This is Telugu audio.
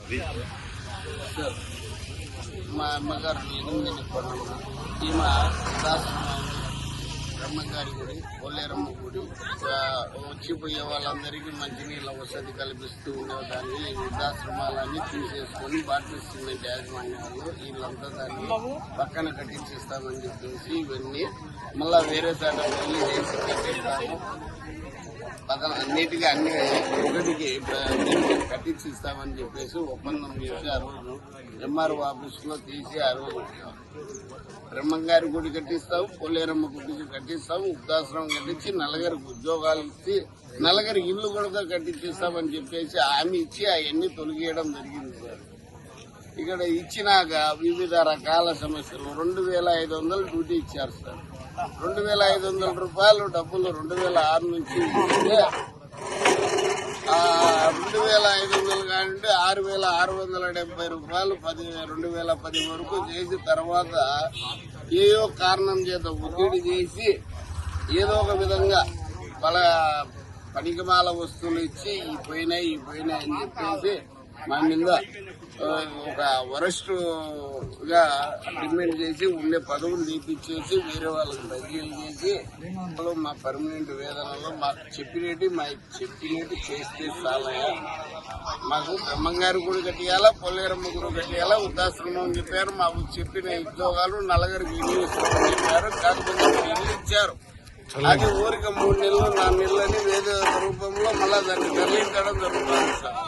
సార్ మా అమ్మగారు ఎనిమిది పనులు ఈమె బ్రహ్మగారి గుడి కొల్లేరమ్మ గుడి వచ్చిపోయే వాళ్ళందరికీ మంచినీళ్ళ వసతి కల్పిస్తూ ఉండేదాన్ని ఈ వృద్ధాశ్రమాలన్నీ తీసేసుకొని భారతీయ సిమెంట్ యాజమాన్యాలు వీళ్ళంతా దాన్ని పక్కన కట్టించిస్తామని చెప్పేసి ఇవన్నీ మళ్ళా వేరే చోట వెళ్ళి వేసి కట్టేస్తాము అన్నిటికీ అన్ని ఒకటికి కట్టించి ఇస్తామని చెప్పేసి ఒప్పందం చేసి ఆ రోజు ఎంఆర్ఓ ఆఫీసులో తీసి ఆ రోజు బ్రహ్మంగారి గుడి కట్టిస్తాము, కొల్లేరమ్మ గుడికి కట్టిస్తాము, వృద్ధాశ్రమం కట్టించి నలుగురికి ఉద్యోగాలు ఇచ్చి నలుగురికి ఇల్లు కూడా కట్టించిస్తామని చెప్పేసి హామీ ఇచ్చి అవన్నీ తొలగియడం జరిగింది సార్. ఇక్కడ ఇచ్చినాక వివిధ రకాల సమస్యలు 2500 డ్యూటీ ఇచ్చారు సార్. 2500 రూపాయలు డబ్బులు 2006 నుంచి 2500 కానింటే 6670 రూపాయలు 2010 వరకు చేసి తర్వాత ఏదో కారణం చేత ఒత్తిడి చేసి ఏదో ఒక విధంగా పనికిమాల వస్తువులు ఇచ్చి ఈ పోయినాయి అని చెప్పేసి మా మీద ఒక వరస్ట్ గా డిమాండ్ చేసి ఉండే పదవులు తీపిచ్చేసి వేరే వాళ్ళకి బదిలీలు చేసి మా పర్మనెంట్ వేదనలో మాకు చెప్పినట్టు చేస్తే చాలయ్యా, మాకు బ్రహ్మంగారి గుడి కట్టియాలా, కొల్లేరమ్మ గుడి కట్టియాలా, వృద్ధాశ్రమం చెప్పారు. మాకు చెప్పిన ఉద్యోగాలు నలుగురికి ఇల్లు ఇస్తామని చెప్పారు. కాకపోతే ఇల్లు ఇచ్చారు, అది ఊరికి 3 నెలలు 4 నెలలని వేరే రూపంలో మళ్ళా దాన్ని తరలించడం జరుగుతుంది సార్.